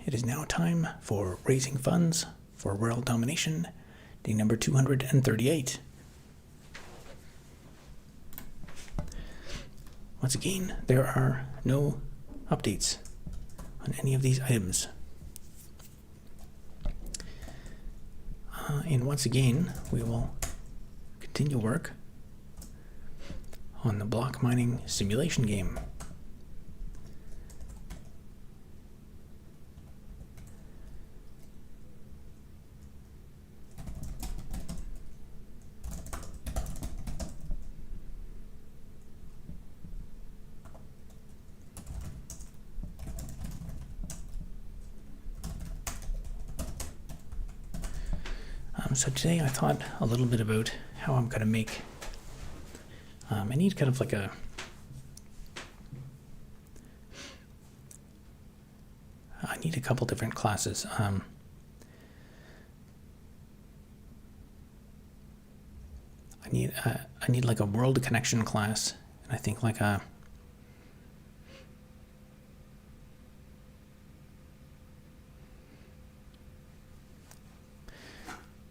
it is now time for raising funds for World Domination, day number 238. Once again, there are no updates on any of these items. And once again, we will continue work on the block mining simulation game. So today I thought a little bit about how I'm going to make, I need kind of like I need a couple different classes. I need like a world connection class, and I think like a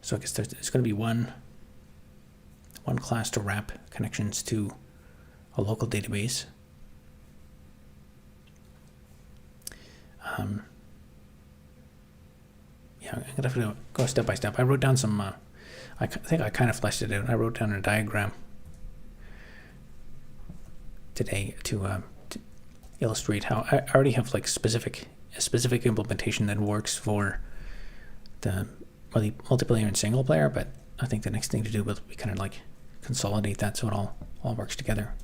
so I guess there's going to be one class to wrap connections to a local database. Yeah, I'm gonna have to go step by step. I wrote down some. I think I kind of fleshed it out. I wrote down a diagram today to illustrate how I already have like a specific implementation that works for the multiplayer and single player, but I think the next thing to do will be kind of like consolidate that so it all works together.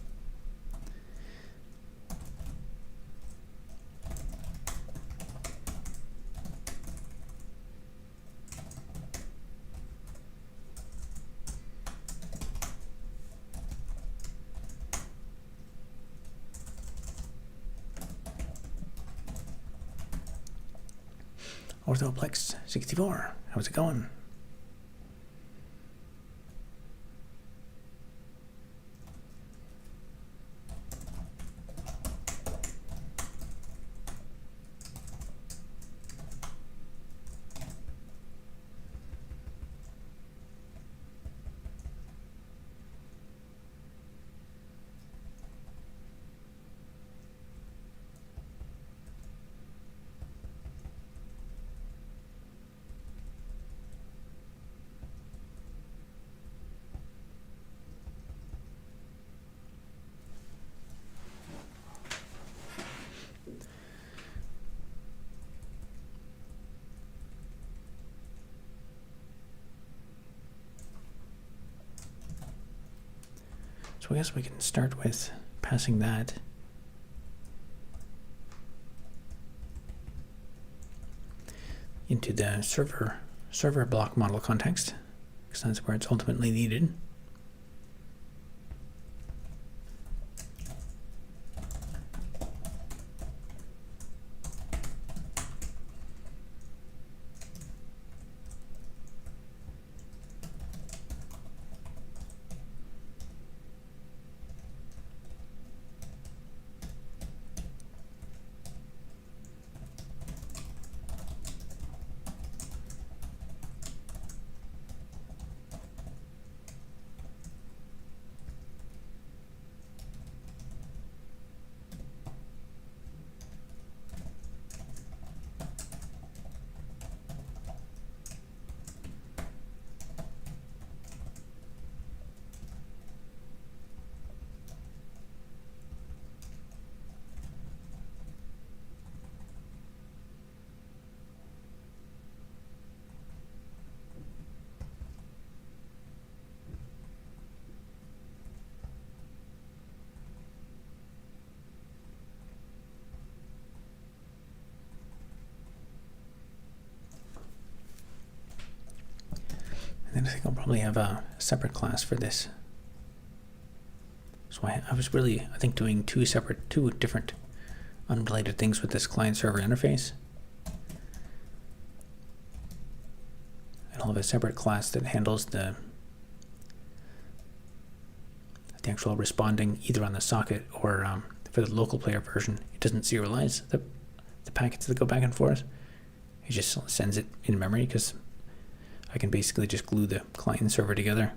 Orthoplex 64, how's it going? So I guess we can start with passing that into the server block model context, because that's where it's ultimately needed. And then I think I'll probably have a separate class for this. So I was really, I think, doing two different unrelated things with this client-server interface. And I'll have a separate class that handles the actual responding either on the socket or for the local player version. It doesn't serialize the packets that go back and forth. it just sends it in memory because I can basically just glue the client and server together.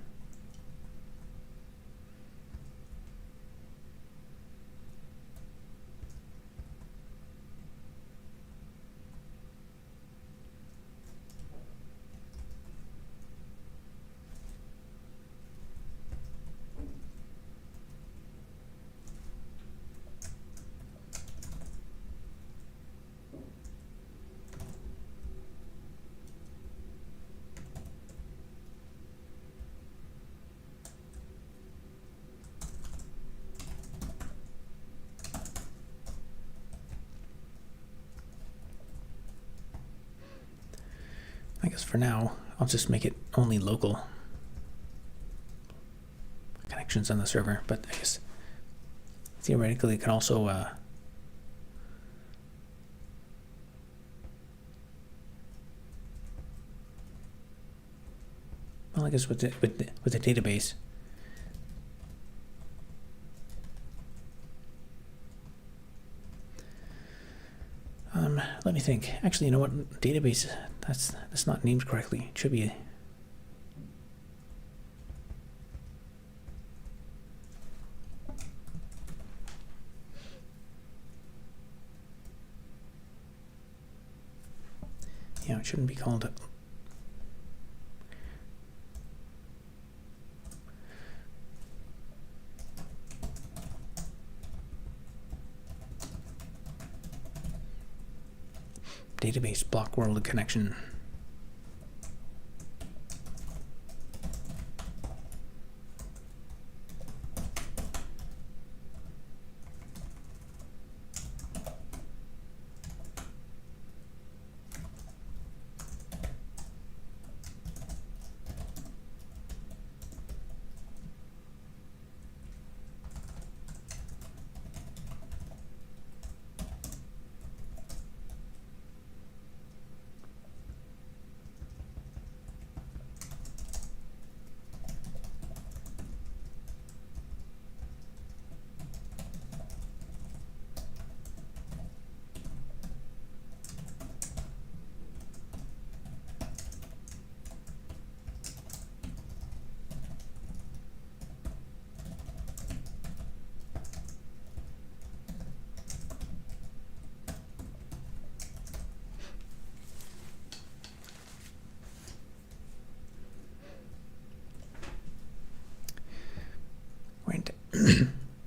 I guess for now, I'll just make it only local connections on the server, but I guess theoretically it can also well, I guess with the database, let me think. Actually, you know what? Database, that's not named correctly. It should be yeah, it shouldn't be called database block world connection.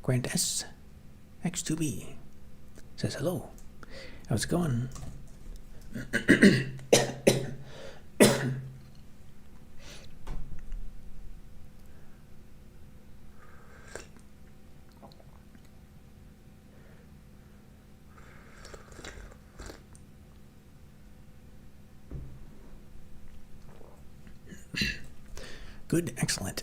Grant S X2B says hello. How's it going? Good, excellent.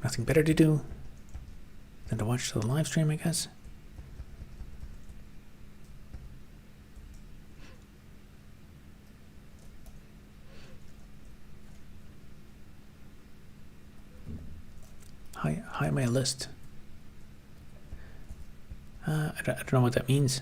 Nothing better to do than to watch the live stream, I guess. High my list. I don't know what that means.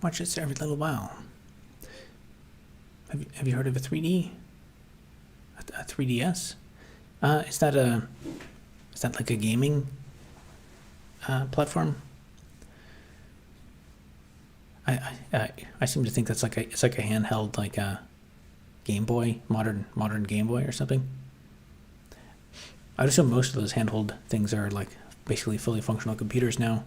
Watch this every little while. Have you heard of a 3D? A 3DS? Is that like a gaming platform? I seem to think that's like it's like a handheld, like a Game Boy, modern Game Boy or something. I'd assume most of those handheld things are like basically fully functional computers now.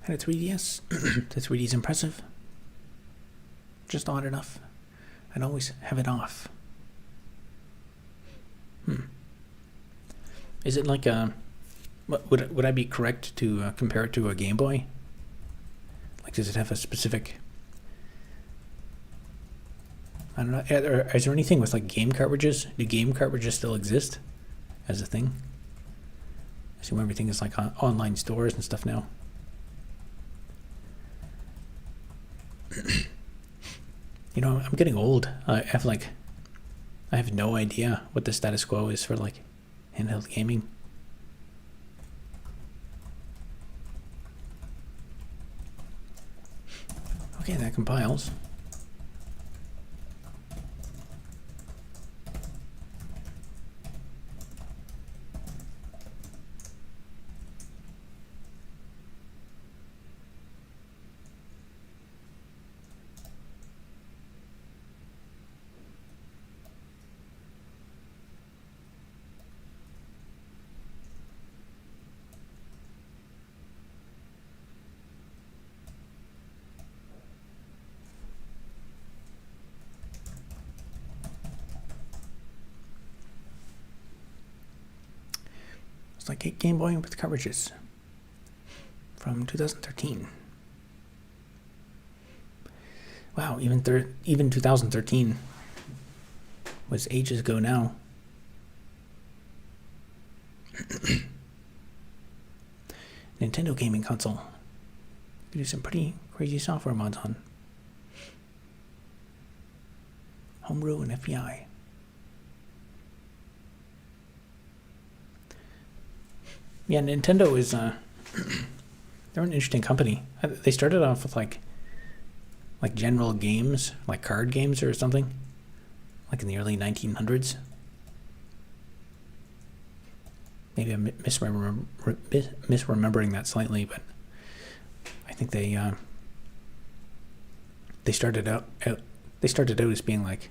Had a 3DS. The 3D is impressive. Just odd enough. I'd always have it off. Is it like a... Would I be correct to compare it to a Game Boy? Like, does it have a specific... I don't know. Is there anything with like game cartridges? Do game cartridges still exist as a thing? I assume everything is like online stores and stuff now. You know, I'm getting old. I have no idea what the status quo is for like handheld gaming. Okay, that compiles. It's like a Game Boy with cartridges from 2013. Wow, even 2013 was ages ago now. Nintendo gaming console. You can do some pretty crazy software mods on. Homebrew and FBI. Yeah, Nintendo is they're an interesting company. They started off with like general games, like card games or something, like in the early 1900s. Maybe I'm misremembering that slightly, but I think they started out as being like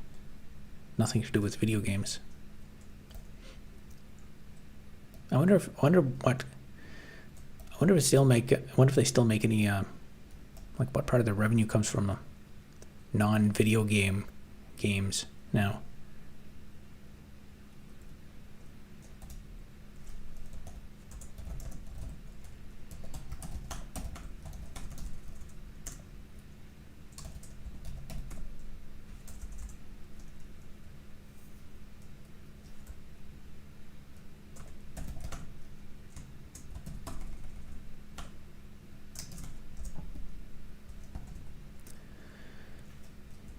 nothing to do with video games. I wonder if they still make any like what part of their revenue comes from non-video games now.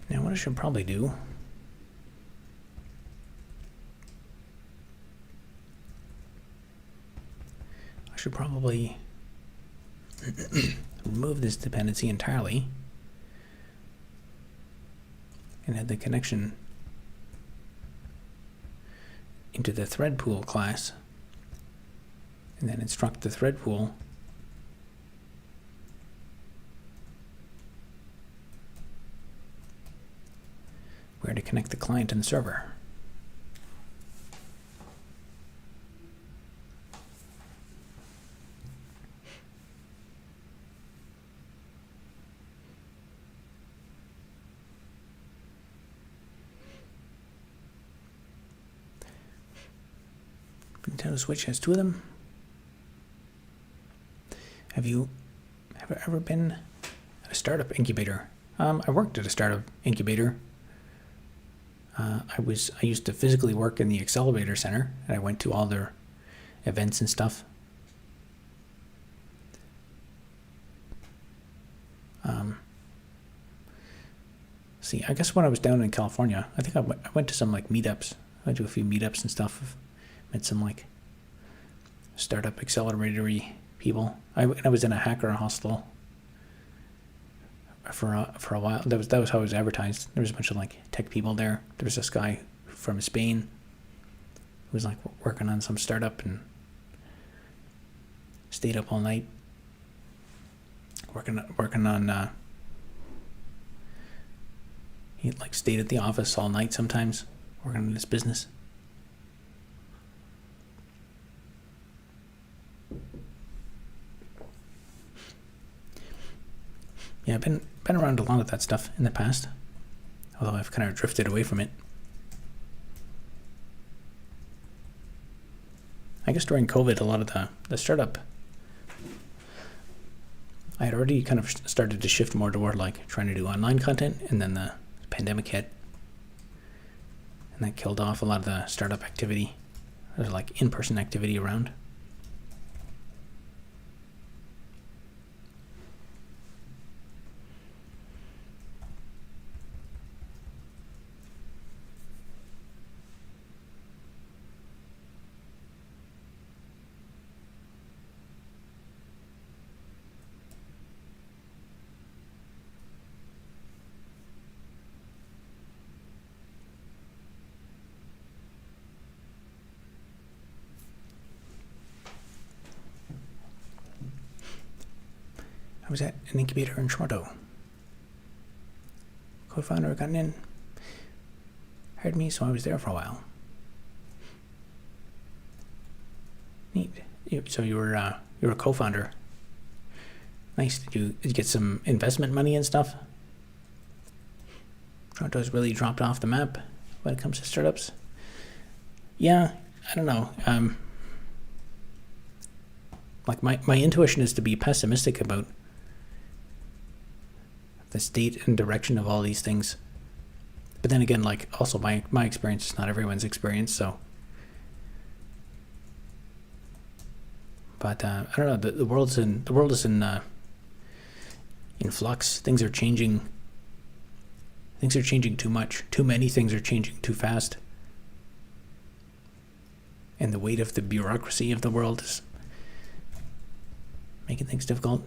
Now, what I should probably do remove this dependency entirely and add the connection into the thread pool class, and then instruct the thread pool where to connect the client and the server. Nintendo Switch has two of them. Have you ever been at a startup incubator? I worked at a startup incubator. I used to physically work in the accelerator center, and I went to all their events and stuff. See, I guess when I was down in California, I think I went to some like meetups. I went to a few meetups and stuff. Met some like startup acceleratory people. I was in a hacker hostel for a while. That was how it was advertised. There was a bunch of like tech people there. There was this guy from Spain who was like working on some startup and stayed up all night working on. He like stayed at the office all night sometimes working on his business. Yeah, I've been around a lot of that stuff in the past, although I've kind of drifted away from it. I guess during COVID, a lot of the startup, I had already kind of started to shift more toward like trying to do online content, and then the pandemic hit, and that killed off a lot of the startup activity. There's like in-person activity around. I was at an incubator in Toronto. Co-founder got in, hired me, so I was there for a while. Neat. So you were a co-founder. Nice. Did you get some investment money and stuff? Toronto's really dropped off the map when it comes to startups. Yeah, I don't know. Like my intuition is to be pessimistic about the state and direction of all these things, but then again, like also my experience is not everyone's experience. So, but I don't know. The world is in flux. Things are changing. Things are changing too much. Too many things are changing too fast, and the weight of the bureaucracy of the world is making things difficult.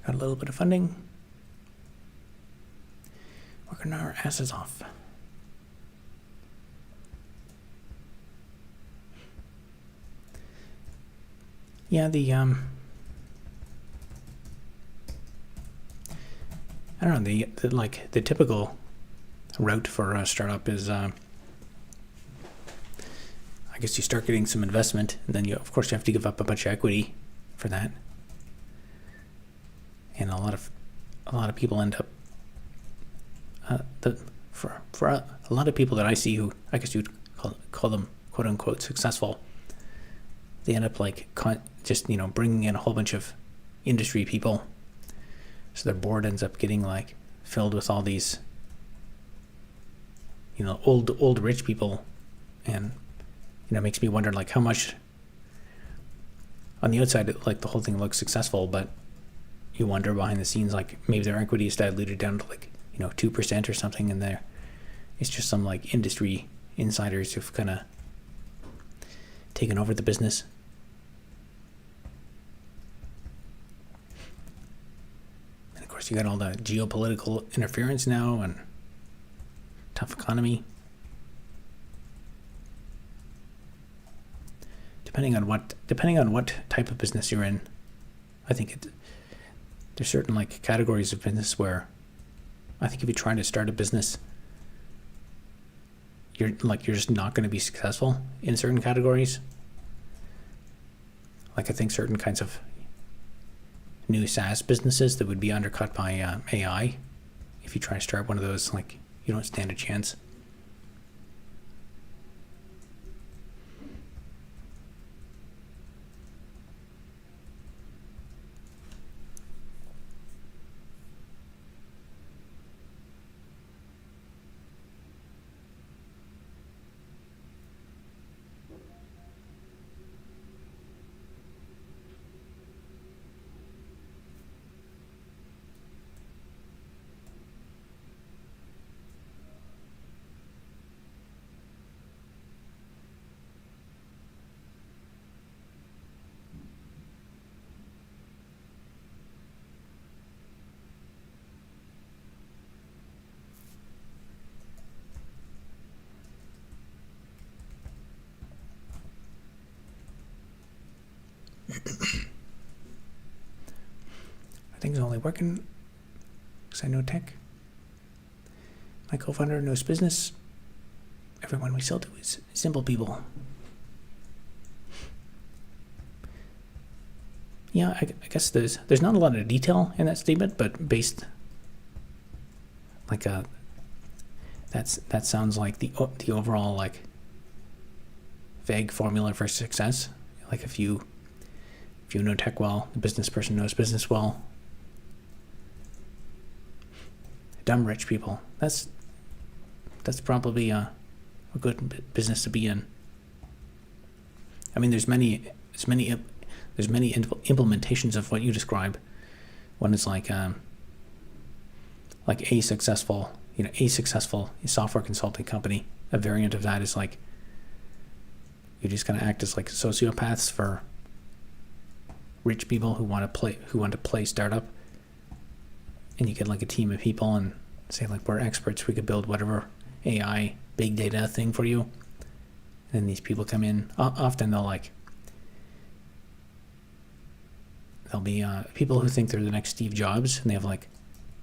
Got a little bit of funding. Working our asses off. Yeah, I don't know, the typical route for a startup is I guess you start getting some investment, and then you have to give up a bunch of equity for that. And a lot of people end up for a lot of people that I see who I guess you'd call them quote unquote successful, they end up like just bringing in a whole bunch of industry people, so their board ends up getting like filled with all these old rich people, and it makes me wonder like how much on the outside like the whole thing looks successful, but you wonder behind the scenes like maybe their equity is diluted down to like 2% or something, and it's just some like industry insiders who've kind of taken over the business. And of course you got all the geopolitical interference now and tough economy. Depending on what type of business you're in, I think there's certain like categories of business where I think if you try to start a business, you're just not going to be successful in certain categories. Like I think certain kinds of new SaaS businesses that would be undercut by AI, if you try to start one of those, like you don't stand a chance. I think it's only working because I know tech. My co-founder knows business. Everyone we sell to is simple people. Yeah, I guess there's not a lot of detail in that statement, but based like that sounds like the overall like vague formula for success. Like if you know tech well, the business person knows business well. Dumb rich people. That's probably a good business to be in. I mean, there's many implementations of what you describe. One is like a successful software consulting company. A variant of that is like you just kind of act as like sociopaths for rich people who want to play startup, and you get like a team of people and say like, we're experts, we could build whatever AI big data thing for you. And then these people come in. Often they'll be people who think they're the next Steve Jobs, and they have like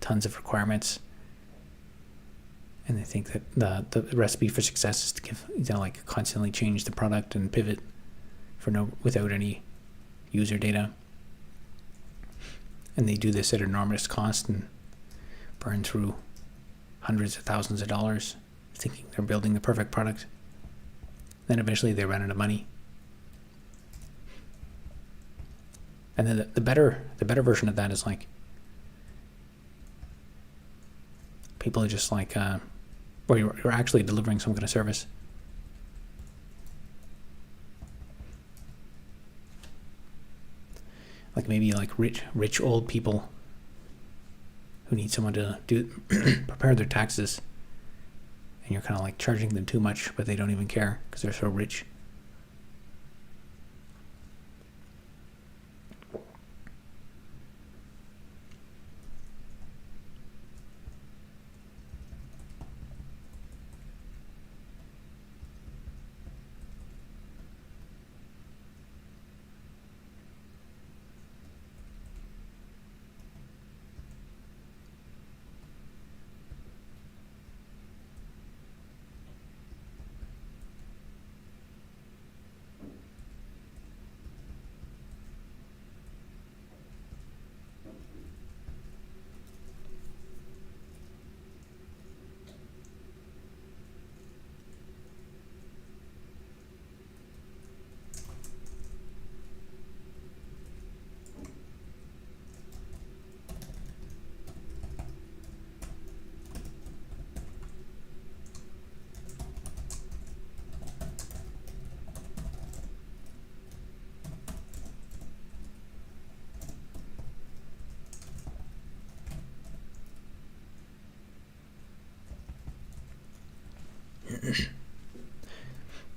tons of requirements, and they think that the recipe for success is to like constantly change the product and pivot without any user data. And they do this at enormous cost and burn through hundreds of thousands of dollars thinking they're building the perfect product. Then eventually they run out of money. And then the better version of that is like people are just like where you're actually delivering some kind of service. Like maybe like rich old people who need someone to prepare their taxes, and you're kind of like charging them too much, but they don't even care because they're so rich.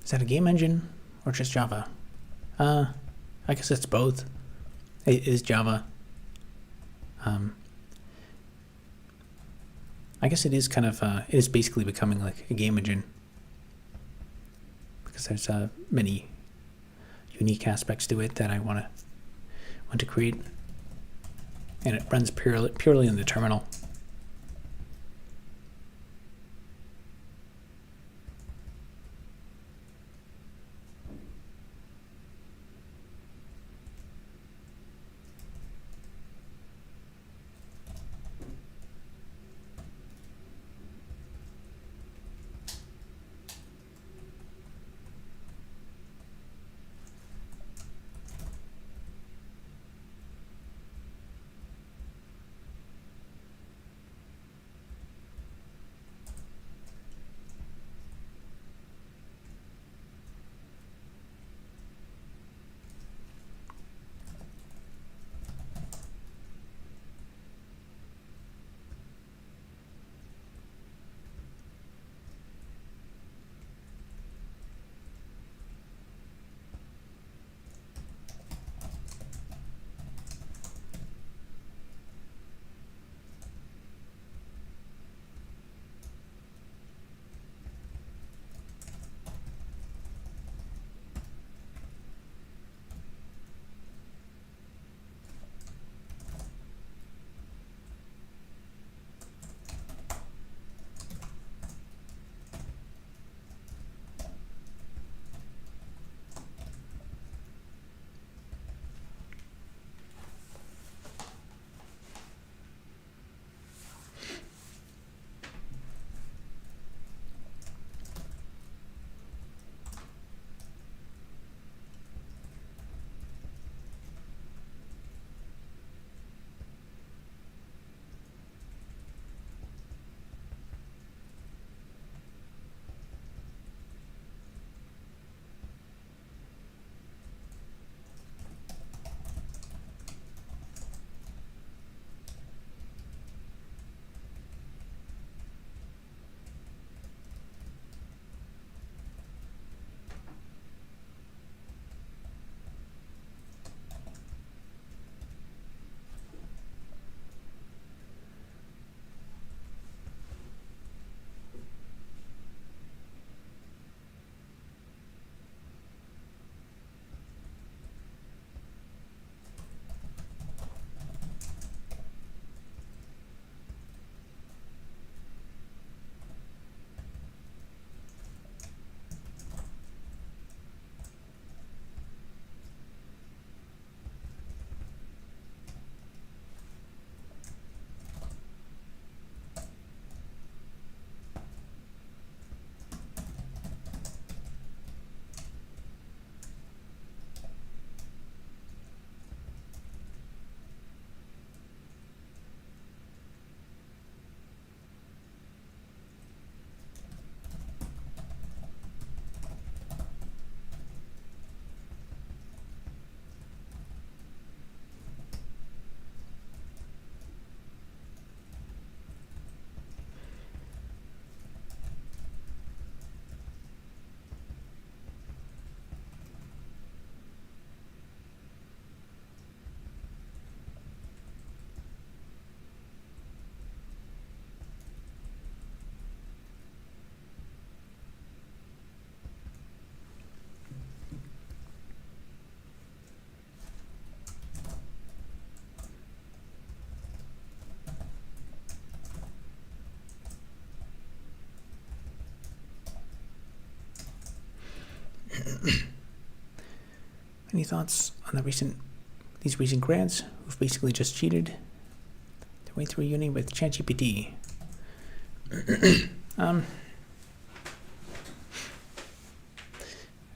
Is that a game engine or just Java? I guess it's both. It is Java. I guess it is kind of it is basically becoming like a game engine because there's many unique aspects to it that I want to create, and it runs purely in the terminal. Any thoughts on these recent grads who've basically just cheated their way through uni with ChatGPT?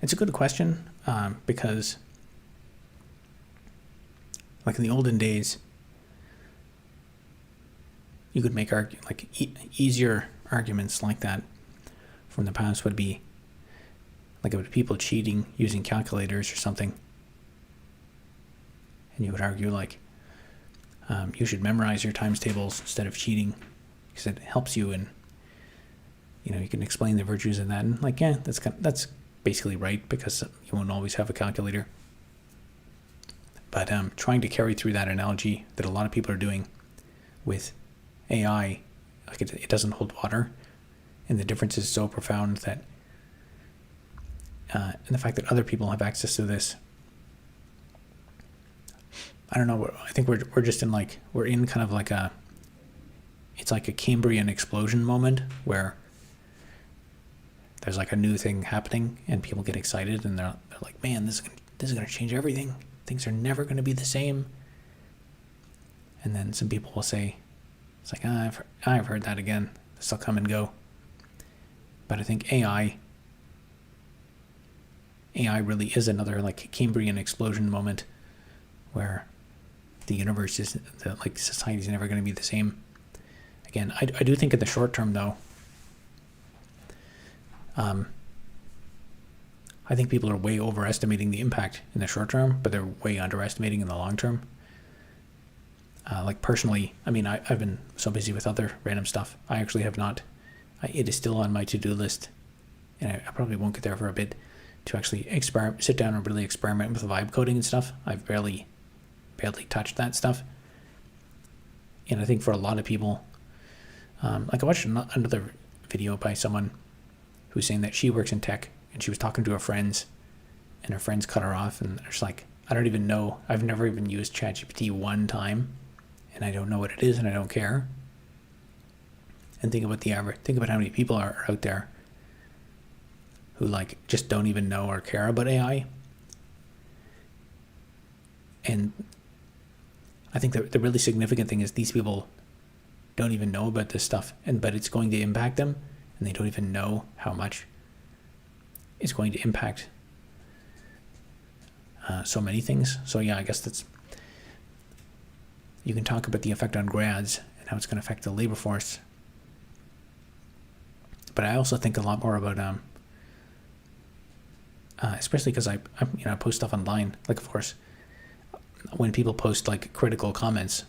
It's a good question because, like in the olden days, you could make easier arguments like that from the past would be like it would be people cheating using calculators or something, and you would argue like you should memorize your times tables instead of cheating because it helps you, and you can explain the virtues of that. And like, yeah, that's basically right because you won't always have a calculator. But trying to carry through that analogy that a lot of people are doing with AI, like it doesn't hold water, and the difference is so profound that, and the fact that other people have access to this, I don't know. I think we're just in we're in kind of it's like a Cambrian explosion moment where there's like a new thing happening and people get excited and they're like, man, this is going to change everything. Things are never going to be the same. And then some people will say, it's like, I've heard that again. This will come and go. But I think AI really is another like Cambrian explosion moment where the universe is, society is never going to be the same. Again, I do think in the short term though, I think people are way overestimating the impact in the short term, but they're way underestimating in the long term. Like personally, I mean, I've been so busy with other random stuff. I actually have not. It is still on my to-do list, and I probably won't get there for a bit to actually sit down and really experiment with vibe coding and stuff. I've barely touched that stuff. And I think for a lot of people, like I watched another video by someone who's saying that she works in tech and she was talking to her friends and her friends cut her off and they're just like, I don't even know. I've never even used ChatGPT one time and I don't know what it is and I don't care. And think about how many people are out there who just don't even know or care about AI. And I think the really significant thing is these people don't even know about this stuff, but it's going to impact them, and they don't even know how much it's going to impact so many things. So yeah, I guess you can talk about the effect on grads and how it's going to affect the labor force. But I also think a lot more about, especially because I post stuff online. Like, of course, when people post critical comments,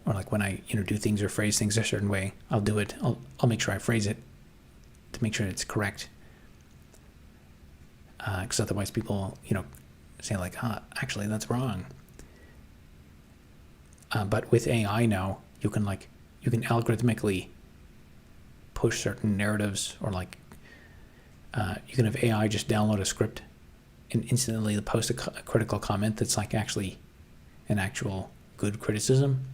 or when I do things or phrase things a certain way, I'll do it. I'll make sure I phrase it to make sure it's correct. Because otherwise, people say actually that's wrong. But with AI now, you can algorithmically push certain narratives, or you can have AI just download a script and instantly post a critical comment that's actually an actual good criticism.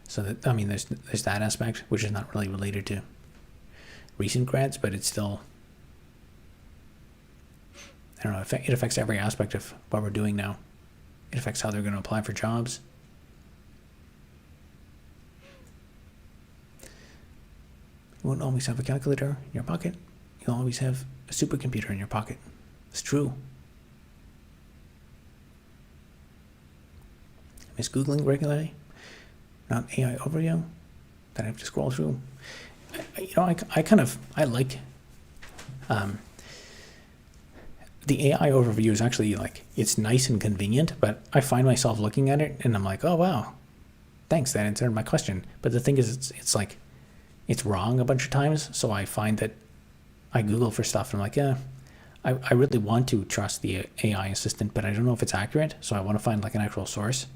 So that, I mean, there's that aspect, which is not really related to recent grads, but it's still, I don't know, it affects every aspect of what we're doing now. It affects how they're going to apply for jobs. You won't always have a calculator in your pocket. You'll always have a supercomputer in your pocket. It's true. I miss Googling regularly. Not AI overview that I have to scroll through. I like the AI overview is actually it's nice and convenient, but I find myself looking at it and I'm like, oh wow, thanks, that answered my question. But the thing is, it's wrong a bunch of times, so I find that I Google for stuff and I'm like, yeah, I really want to trust the AI assistant, but I don't know if it's accurate, so I want to find an actual source.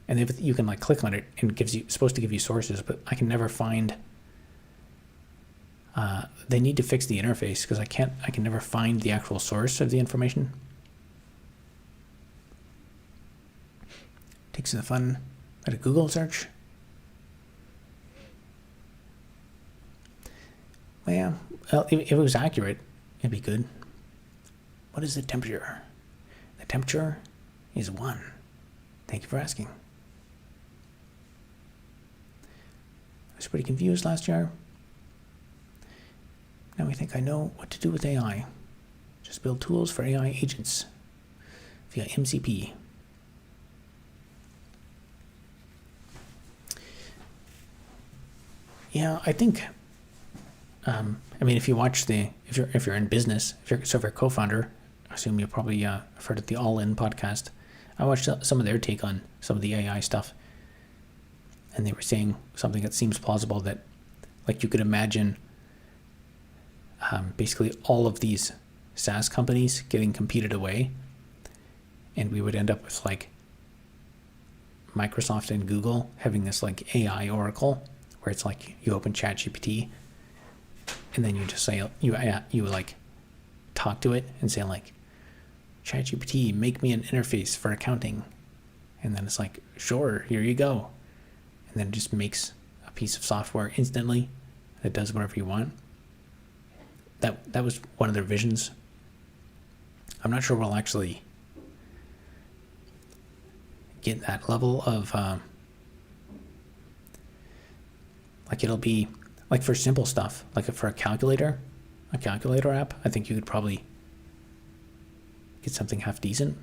And if you can click on it and supposed to give you sources, but I can never find. They need to fix the interface because I can never find the actual source of the information. Takes the fun out of Google search. Well, if it was accurate, it'd be good. What is the temperature? The temperature is 1. Thank you for asking. I was pretty confused last year. Now I think I know what to do with AI. Just build tools for AI agents via MCP. Yeah, I think. If you watch if you're in business, if you're a co-founder, I assume you probably have heard of the All In podcast. I watched some of their take on some of the AI stuff, and they were saying something that seems plausible, that like you could imagine basically all of these SaaS companies getting competed away, and we would end up with like Microsoft and Google having this like AI oracle where it's like you open ChatGPT and then you just say you like talk to it and say like, ChatGPT, make me an interface for accounting, and then it's like, sure, here you go, and then it just makes a piece of software instantly that does whatever you want. That was one of their visions. I'm not sure we'll actually get that level of like, it'll be like for simple stuff, like for a calculator app, I think you could probably get something half decent.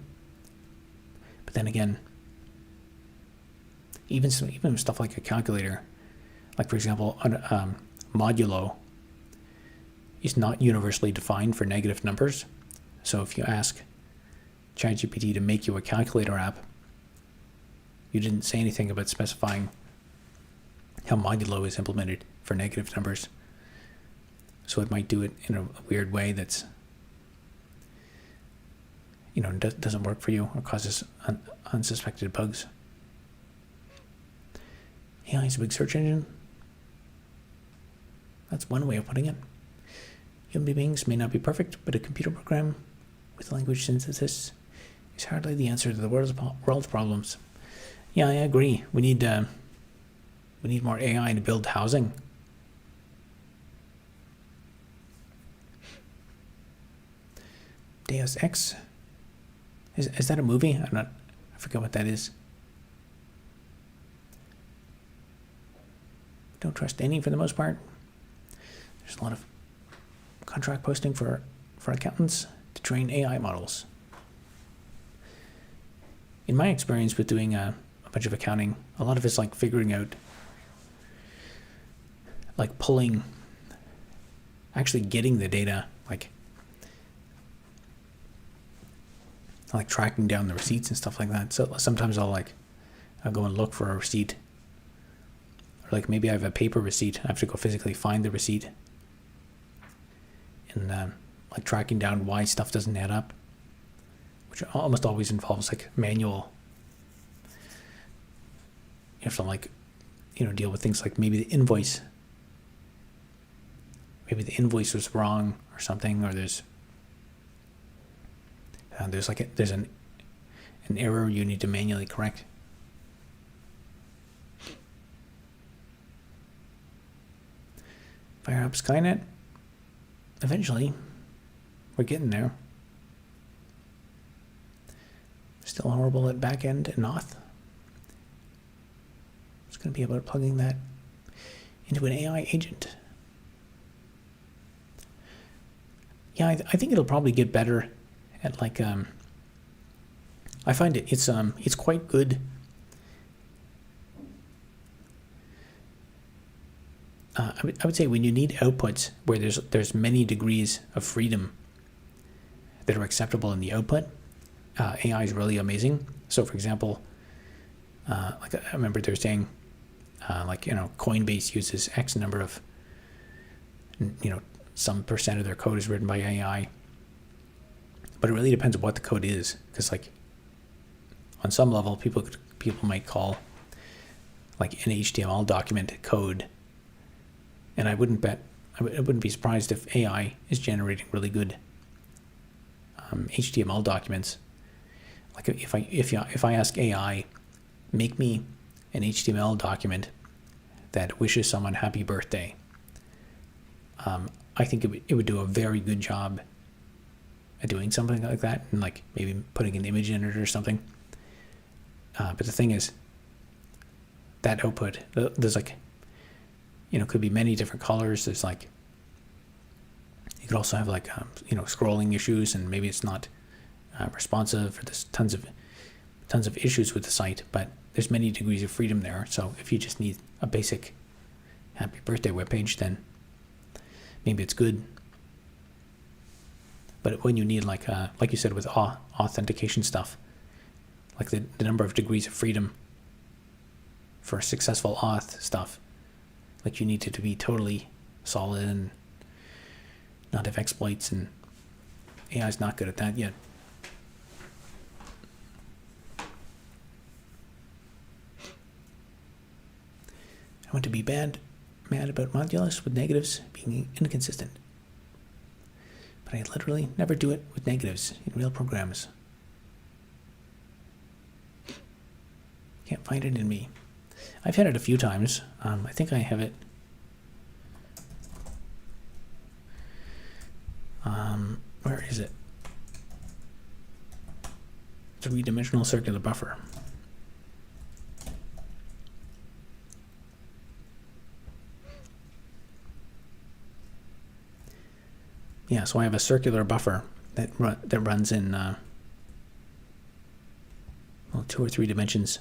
But then again, even stuff like a calculator, like for example, modulo is not universally defined for negative numbers. So if you ask ChatGPT to make you a calculator app, you didn't say anything about specifying how modulo is implemented for negative numbers. So it might do it in a weird way that's, doesn't work for you or causes unsuspected bugs. AI is a big search engine. That's one way of putting it. Human beings may not be perfect, but a computer program with language synthesis is hardly the answer to the world's problems. Yeah, I agree. We need more AI to build housing. Deus Ex. Is that a movie? I forget what that is. Don't trust any for the most part. There's a lot of contract posting for accountants to train AI models. In my experience with doing a bunch of accounting, a lot of it's like figuring out, like pulling, actually getting the data, like tracking down the receipts and stuff like that. So sometimes I'll go and look for a receipt, or like maybe I have a paper receipt, I have to go physically find the receipt, and like tracking down why stuff doesn't add up, which almost always involves like manual. You have to deal with things like maybe the invoice was wrong or something, or there's an error you need to manually correct. Fire up Skynet. Eventually, we're getting there. Still horrible at back end and auth. It's going to be about plugging that into an AI agent. Yeah, I think it'll probably get better at I find it's quite good. I would say when you need outputs where there's many degrees of freedom that are acceptable in the output, AI is really amazing. So for example, I remember they're saying Coinbase uses X number of, some percent of their code is written by AI. But it really depends on what the code is, because on some level, people might call like an HTML document code, and I wouldn't be surprised if AI is generating really good HTML documents. Like if I ask AI, make me an HTML document that wishes someone happy birthday, I think it would do a very good job at doing something like that, and like maybe putting an image in it or something. But the thing is, that output, there's like, could be many different colors. There's like, you could also have like, scrolling issues, and maybe it's not responsive, or there's tons of issues with the site, but there's many degrees of freedom there. So if you just need a basic happy birthday webpage, then maybe it's good. But when you need like you said with authentication stuff, like the number of degrees of freedom for successful auth stuff, like you need it to be totally solid and not have exploits, and AI is not good at that yet. I want to be mad about modulus with negatives being inconsistent, but I literally never do it with negatives in real programs. Can't find it in me. I've had it a few times. I think I have it. Where is it? Three-dimensional circular buffer. Yeah, so I have a circular buffer that runs in 2 or 3 dimensions.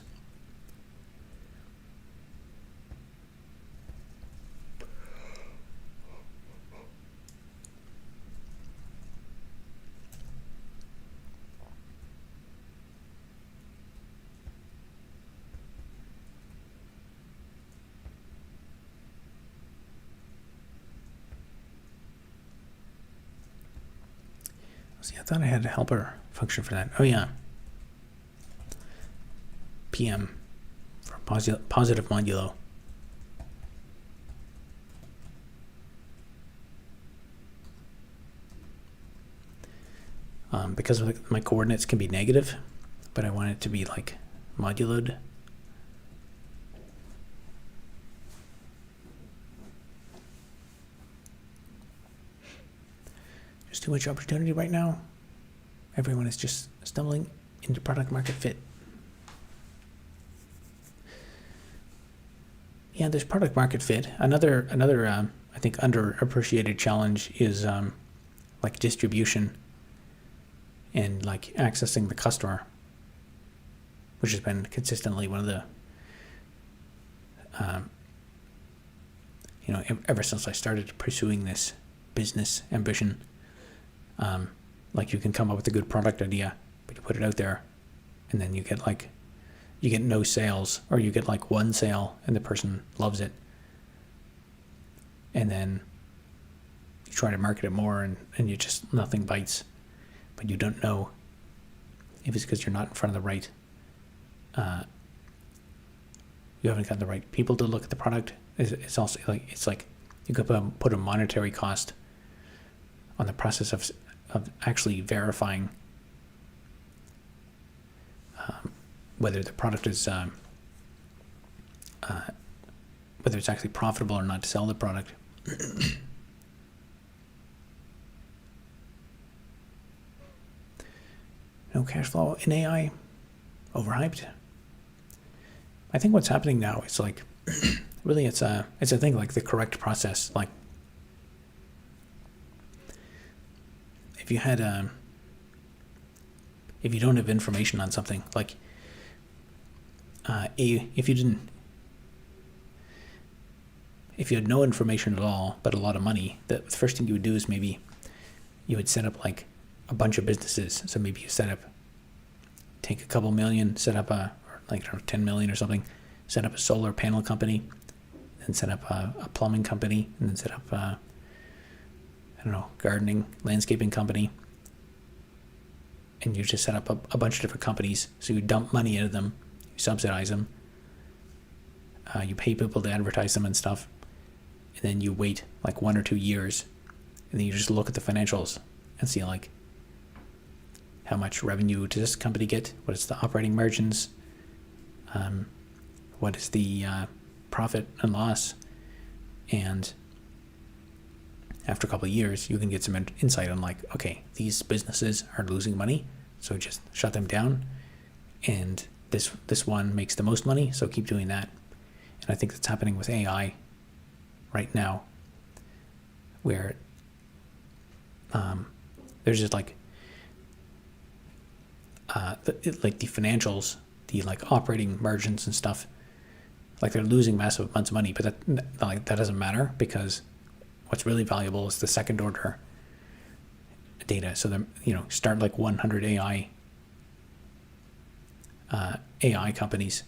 See, I thought I had a helper function for that. Oh yeah. PM for positive modulo. Because my coordinates can be negative, but I want it to be like moduloed. There's too much opportunity right now. Everyone is just stumbling into product market fit. Yeah, there's product market fit. Another I think underappreciated challenge is like distribution and like accessing the customer, which has been consistently one of the ever since I started pursuing this business ambition. Like you can come up with a good product idea, but you put it out there, and then you get no sales, or you get like one sale and the person loves it, and then you try to market it more, and you just, nothing bites. But you don't know if it's because you're not in front of the right, you haven't got the right people to look at the product. It's also like you could put a monetary cost on the process of actually verifying whether the product is whether it's actually profitable or not to sell the product. No cash flow in AI, overhyped. I think what's happening now is like really it's a thing, like the correct process. Like if you don't have information on something, like if you had no information at all but a lot of money, the first thing you would do is maybe you would set up like a bunch of businesses. So maybe you take a couple million, set up or 10 million or something, set up a solar panel company, then set up a plumbing company, and then set up gardening, landscaping company. And you just set up a bunch of different companies. So you dump money into them, you subsidize them, you pay people to advertise them and stuff, and then you wait like 1 or 2 years, and then you just look at the financials and see like how much revenue does this company get, what is the operating margins, what is the profit and loss, and after a couple of years, you can get some insight on like, okay, these businesses are losing money, so just shut them down. And this one makes the most money, so keep doing that. And I think that's happening with AI right now, where there's just like the financials, the like operating margins and stuff, like they're losing massive amounts of money, but that doesn't matter, because what's really valuable is the second order data. So start like 100 AI companies,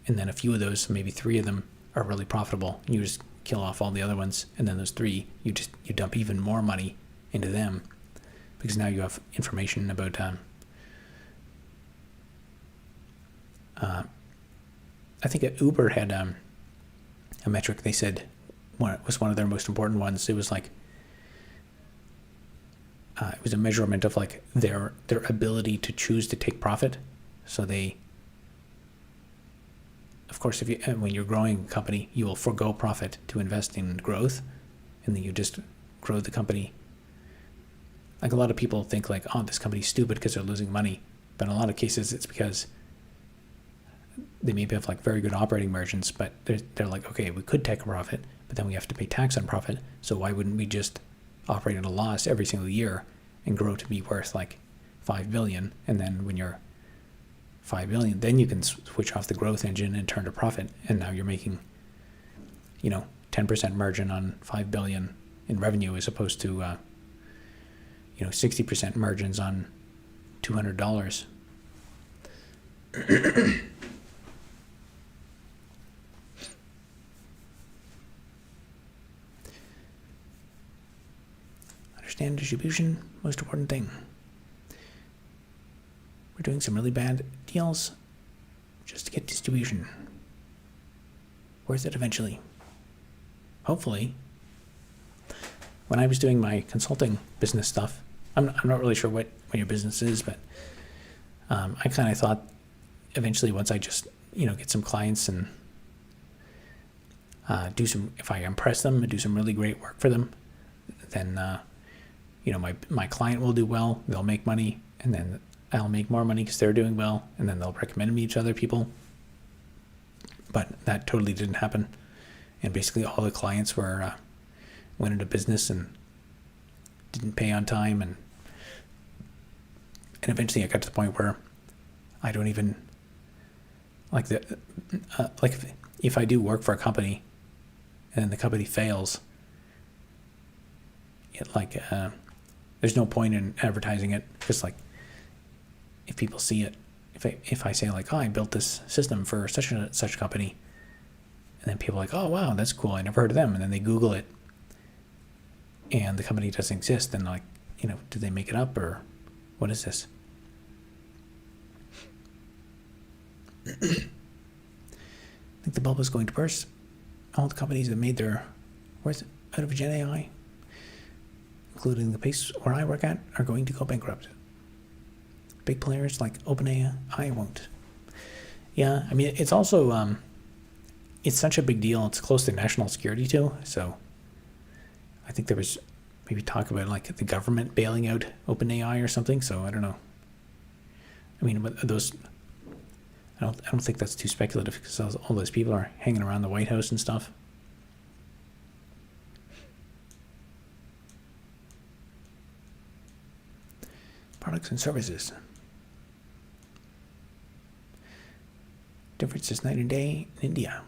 and then a few of those, maybe 3 of them are really profitable. You just kill off all the other ones, and then those 3, you dump even more money into them, because now you have information about I think Uber had a metric they said was one of their most important ones. It was like it was a measurement of like their ability to choose to take profit. So they, of course, when you're growing a company, you will forego profit to invest in growth, and then you just grow the company. Like a lot of people think like, oh, this company's stupid because they're losing money, but in a lot of cases it's because they maybe have like very good operating margins, but they're like, okay, we could take a profit, but then we have to pay tax on profit. So why wouldn't we just operate at a loss every single year and grow to be worth like 5 billion? And then when you're 5 billion, then you can switch off the growth engine and turn to profit. And now you're making, 10% margin on 5 billion in revenue, as opposed to, 60% margins on $200. Understand distribution, most important thing. We're doing some really bad deals just to get distribution. Worth it eventually. Hopefully. When I was doing my consulting business stuff, I'm not really sure what your business is, but I kind of thought eventually, once I just get some clients and if I impress them and do some really great work for them, then my client will do well, they'll make money, and then I'll make more money because they're doing well, and then they'll recommend me to other people. But that totally didn't happen, and basically all the clients went into business and didn't pay on time, and eventually I got to the point where I don't even like if I do work for a company and the company fails, there's no point in advertising it, because like if people see it, if I say like, oh, I built this system for such and such company, and then people are like, oh wow, that's cool, I never heard of them, and then they Google it and the company doesn't exist, then like, did they make it up, or what is this? I think the bubble is going to burst. All the companies that made their worth out of Gen AI, including the place where I work at, are going to go bankrupt. Big players like OpenAI won't. Yeah, I mean, it's also it's such a big deal. It's close to national security too. So I think there was maybe talk about like the government bailing out OpenAI or something. So I don't know. I mean, but those, I don't think that's too speculative, because all those people are hanging around the White House and stuff. Products and services. Difference is night and day in India.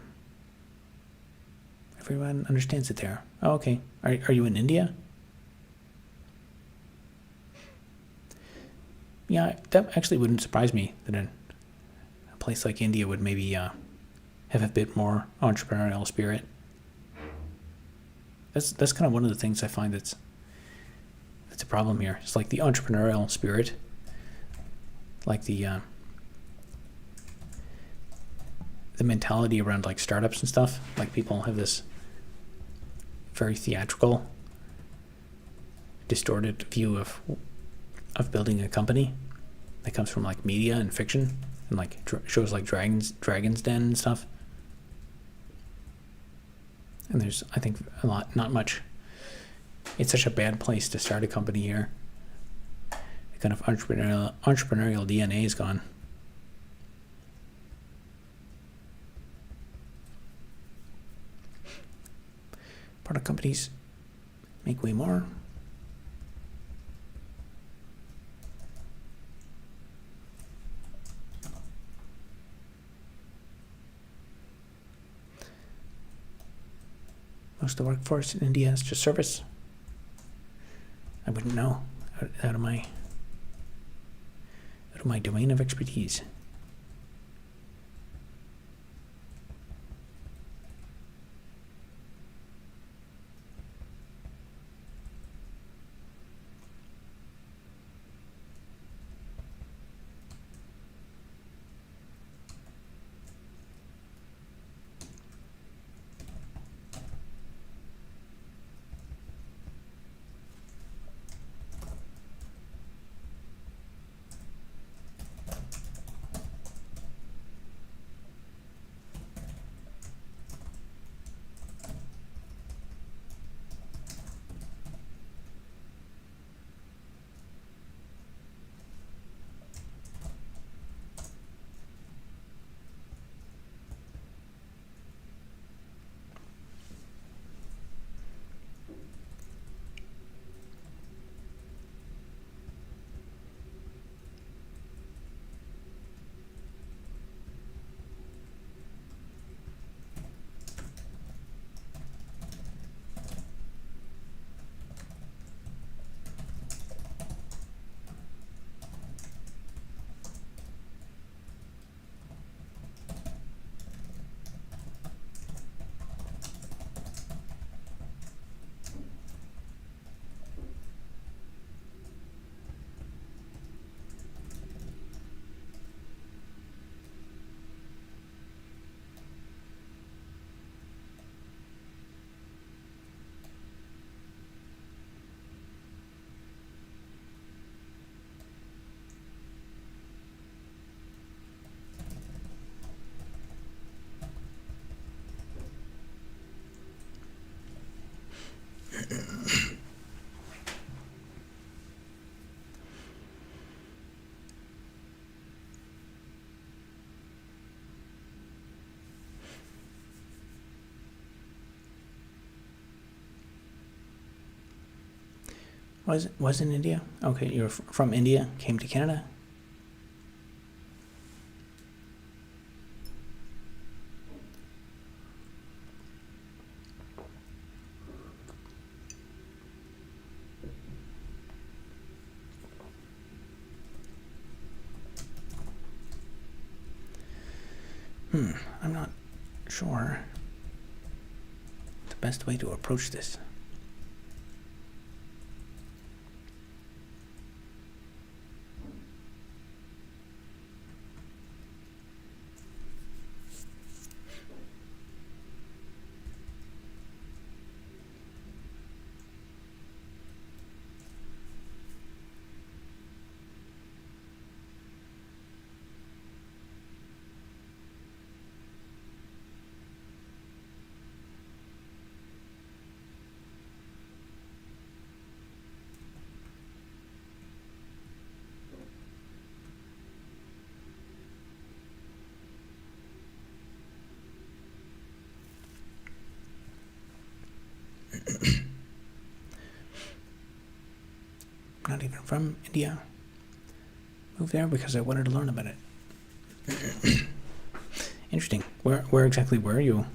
Everyone understands it there. Oh, okay. Are you in India? Yeah, that actually wouldn't surprise me that a place like India would maybe have a bit more entrepreneurial spirit. That's kind of one of the things I find that's a problem here. It's like the entrepreneurial spirit, like the mentality around like startups and stuff. Like people have this very theatrical, distorted view of building a company that comes from like media and fiction and like shows like Dragon's Den and stuff. And there's, I think, not much it's such a bad place to start a company here. The kind of entrepreneurial DNA is gone. Product companies make way more. Most of the workforce in India is just service. I wouldn't know out of my domain of expertise. Was in India? Okay, you're from India, came to Canada? I'm not sure the best way to approach this. Not even from India. Moved there because I wanted to learn about it. Interesting. Where exactly were you?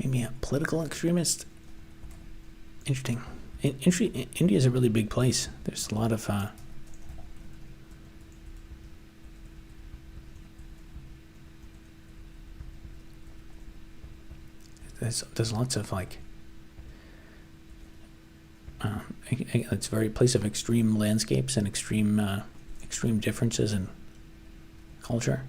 Maybe a political extremist? Interesting. India is a really big place. There's a lot of there's lots of like it's a very place of extreme landscapes and extreme differences in culture.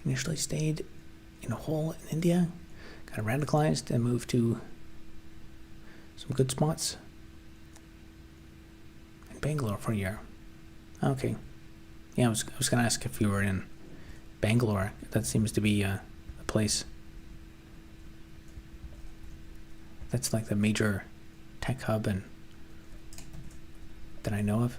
Initially stayed in a hole in India, got radicalized, and moved to some good spots in Bangalore for a year. Okay. Yeah, I was going to ask if you were in Bangalore. That seems to be a place that's like the major tech hub and that I know of.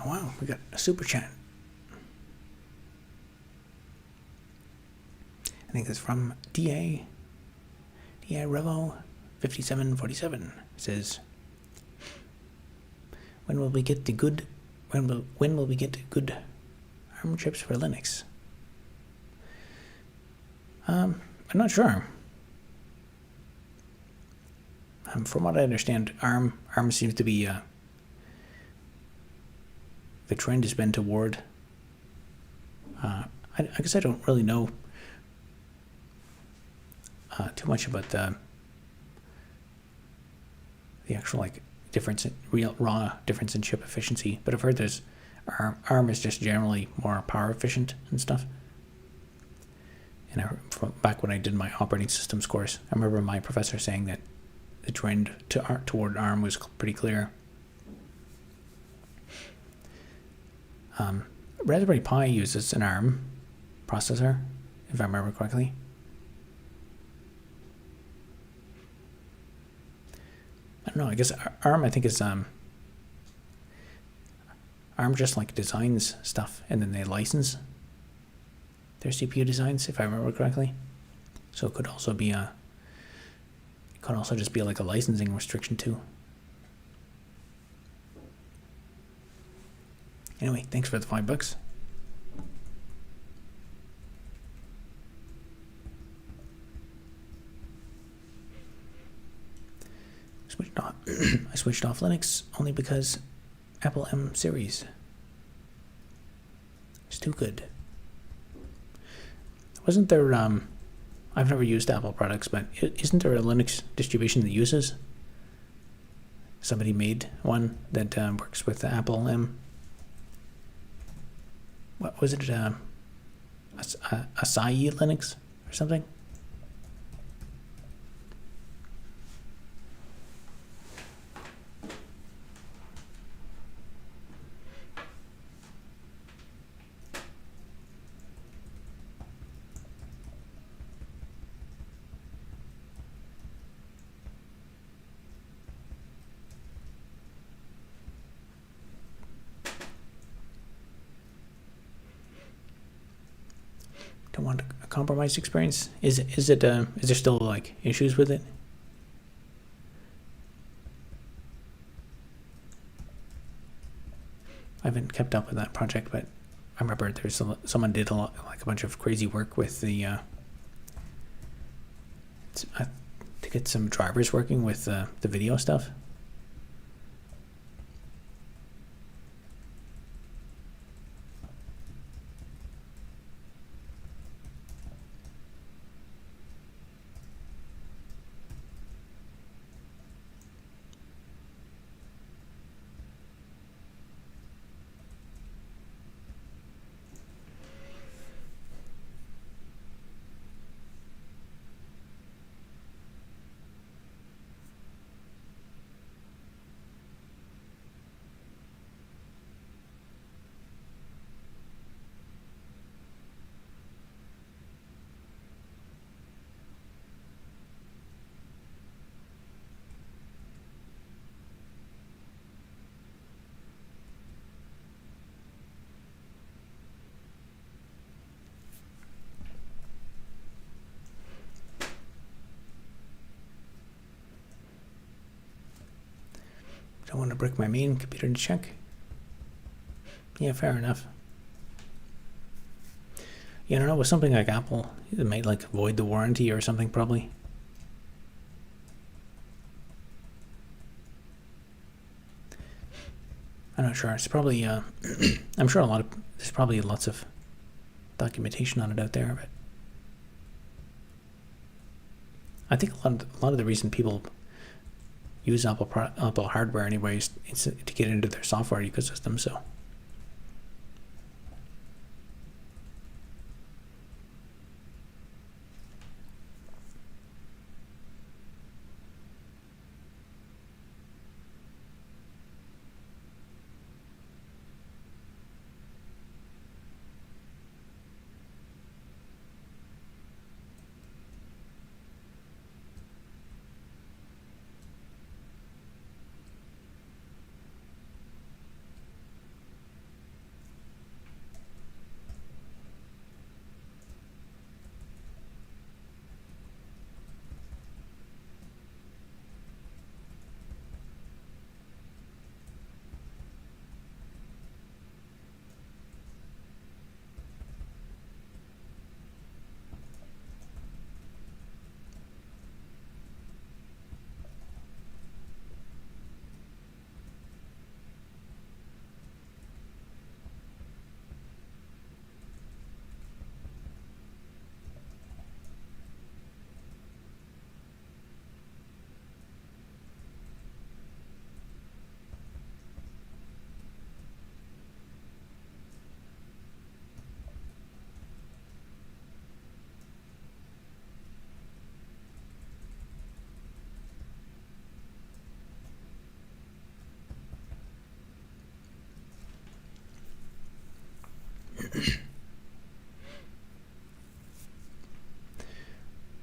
Oh wow, we got a super chat. I think it's from DA Revo 5747. It says, when will we get the good when will we get good ARM chips for Linux? I'm not sure. From what I understand, ARM seems to be the trend has been toward. I guess I don't really know too much about the actual like difference in raw difference in chip efficiency, but I've heard there's ARM is just generally more power efficient and stuff. And from back when I did my operating systems course, I remember my professor saying that the trend toward ARM was pretty clear. Raspberry Pi uses an ARM processor, if I remember correctly. I don't know, I guess ARM I think is ARM just like designs stuff and then they license their CPU designs, if I remember correctly. So it could also be just be like a licensing restriction too. Anyway, thanks for the $5. I switched off Linux only because Apple M series is too good. Wasn't there I've never used Apple products, but isn't there a Linux distribution that uses? Somebody made one that works with the Apple M. What was it? Asahi Linux or something? don't want a compromised experience. Is there still like issues with it? I haven't kept up with that project, but I remember someone did a bunch of crazy work with the to get some drivers working with the video stuff. Don't want to break my main computer to check. Yeah, fair enough. Yeah, I don't know, with something like Apple, it might like void the warranty or something probably. I'm not sure. It's probably I'm sure there's probably lots of documentation on it out there, but I think a lot of the reason people use Apple hardware anyways is to get into their software ecosystem. So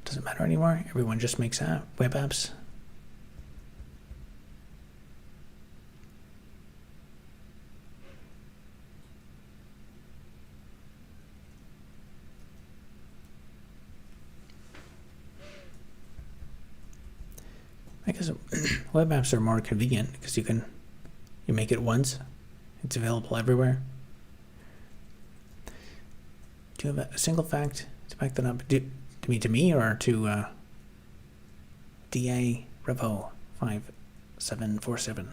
doesn't matter anymore. Everyone just makes web apps. I guess web apps are more convenient because you make it once, it's available everywhere. Do you have a single fact to back that up? To me, or to DA Revo 5747?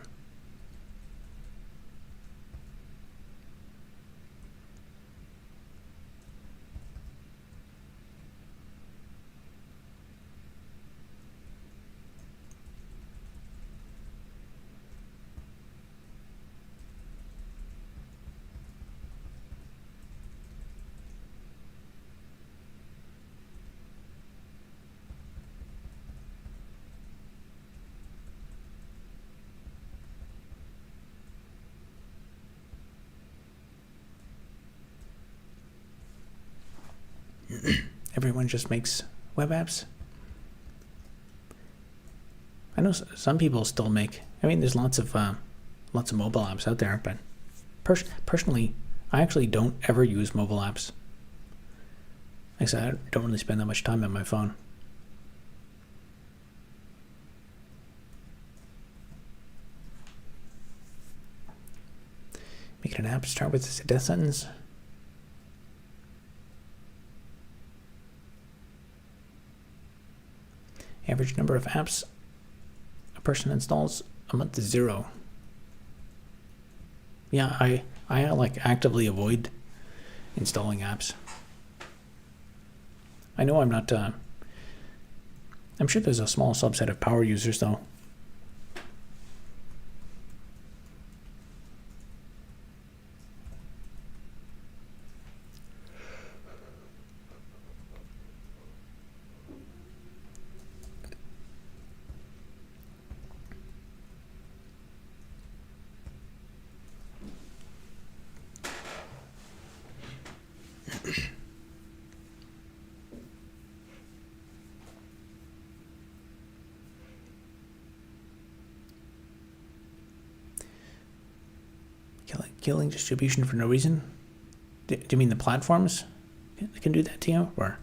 Everyone just makes web apps. I know some people still make. I mean, there's lots of mobile apps out there, but personally, I actually don't ever use mobile apps. Like I said, I don't really spend that much time on my phone. Make it an app. Start with a death sentence. Average number of apps a person installs a month is 0. Yeah, I like actively avoid installing apps. I know I'm not. I'm sure there's a small subset of power users though. Killing distribution for no reason? Do you mean the platforms can do that to you? Or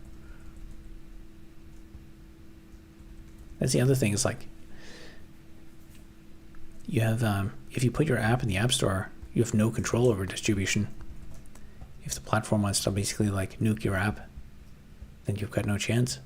that's the other thing, is like you have if you put your app in the App Store, you have no control over distribution. If the platform wants to basically like nuke your app, then you've got no chance.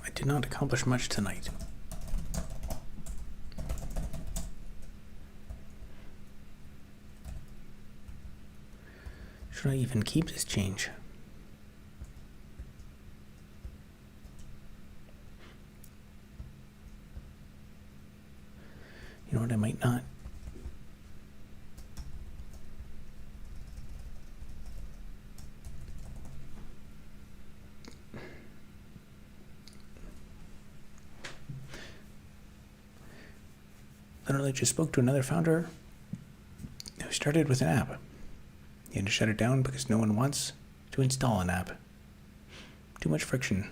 I did not accomplish much tonight. Should I even keep this change? You know what, I might not. Literally just spoke to another founder who started with an app. He had to shut it down because no one wants to install an app. Too much friction.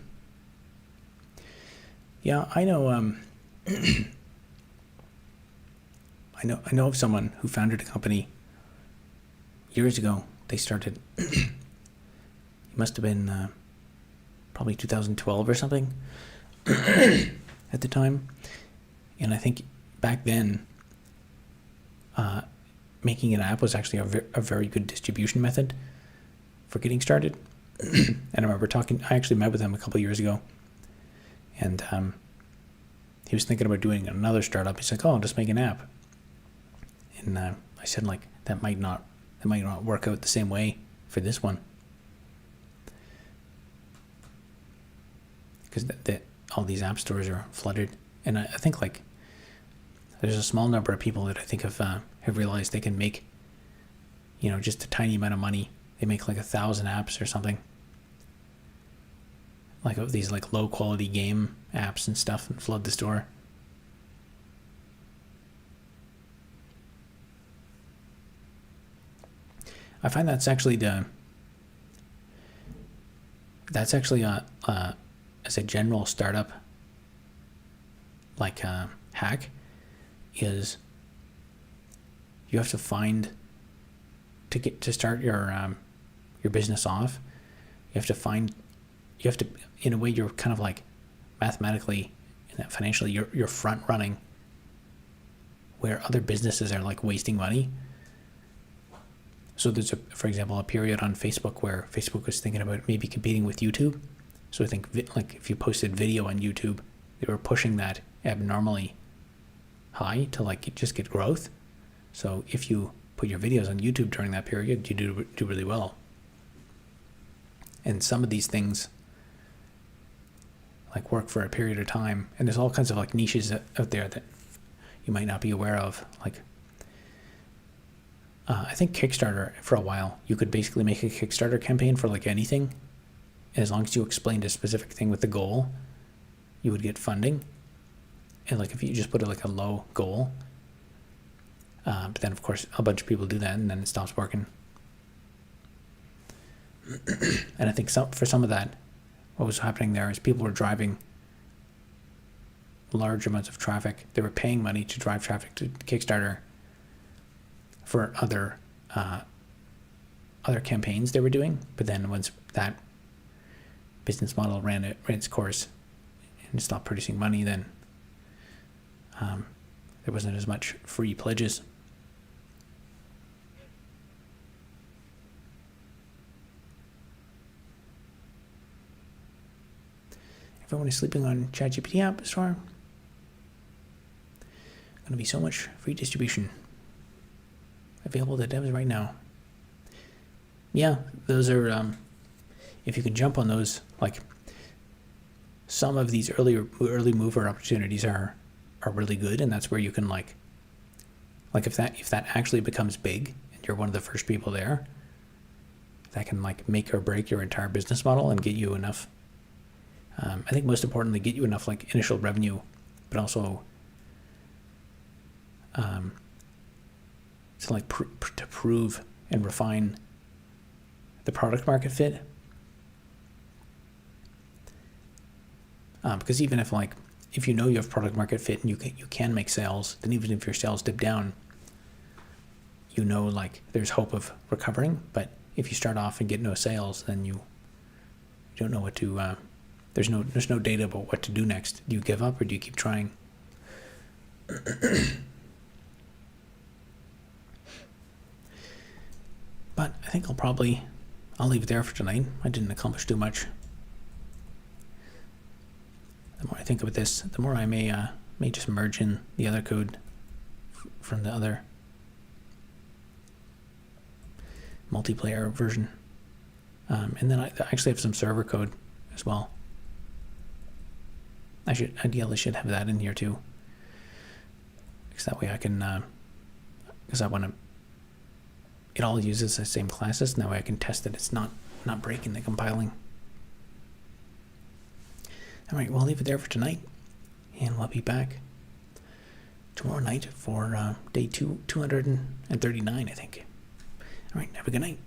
Yeah, I know. I know of someone who founded a company years ago. They started. It must have been probably 2012 or something at the time, and I think back then, making an app was actually a very good distribution method for getting started. And I remember I actually met with him a couple of years ago, and he was thinking about doing another startup. He's like, "Oh, I'll just make an app." And I said, like, that might not work out the same way for this one, because all these app stores are flooded, and I think like there's a small number of people that I think have realized they can make, just a tiny amount of money. They make like 1,000 apps or something, like of these like low quality game apps and stuff, and flood the store. I find that's actually as a general startup like hack, is you have to find to start your business off. You have to, in a way, you're kind of like mathematically and financially you're front running where other businesses are like wasting money. So there's for example, a period on Facebook where Facebook was thinking about maybe competing with YouTube. So I think like if you posted video on YouTube, they were pushing that abnormally high to like just get growth. So if you put your videos on YouTube during that period, you do really well. And some of these things like work for a period of time, and there's all kinds of like niches out there that you might not be aware of. Like I think Kickstarter, for a while you could basically make a Kickstarter campaign for like anything, and as long as you explained a specific thing with the goal, you would get funding. And like if you just put it like a low goal, but then of course a bunch of people do that and then it stops working. And I think for some of that, what was happening there is people were driving large amounts of traffic. They were paying money to drive traffic to Kickstarter for other campaigns they were doing. But then once that business model ran its course and stopped producing money, then there wasn't as much free pledges. Everyone is sleeping on ChatGPT App Store. Going to be so much free distribution available to devs right now. Yeah, those are, if you can jump on those, like some of these early mover opportunities are really good, and that's where you can like if that actually becomes big and you're one of the first people there, that can like make or break your entire business model and get you enough. I think most importantly, get you enough like initial revenue, but also to like to prove and refine the product market fit. Because even if you know you have product market fit and you can make sales, then even if your sales dip down, you know like there's hope of recovering. But if you start off and get no sales, then you don't know what to. There's no data about what to do next. Do you give up or do you keep trying? But I think I'll leave it there for tonight. I didn't accomplish too much. The more I think about this, the more I may just merge in the other code from the other multiplayer version. And then I actually have some server code as well. I ideally should have that in here too, because that way I can, because I want to, it all uses the same classes, and that way I can test that it's not breaking the compiling. All right, we'll leave it there for tonight, and we'll be back tomorrow night for day 239, I think. All right, have a good night.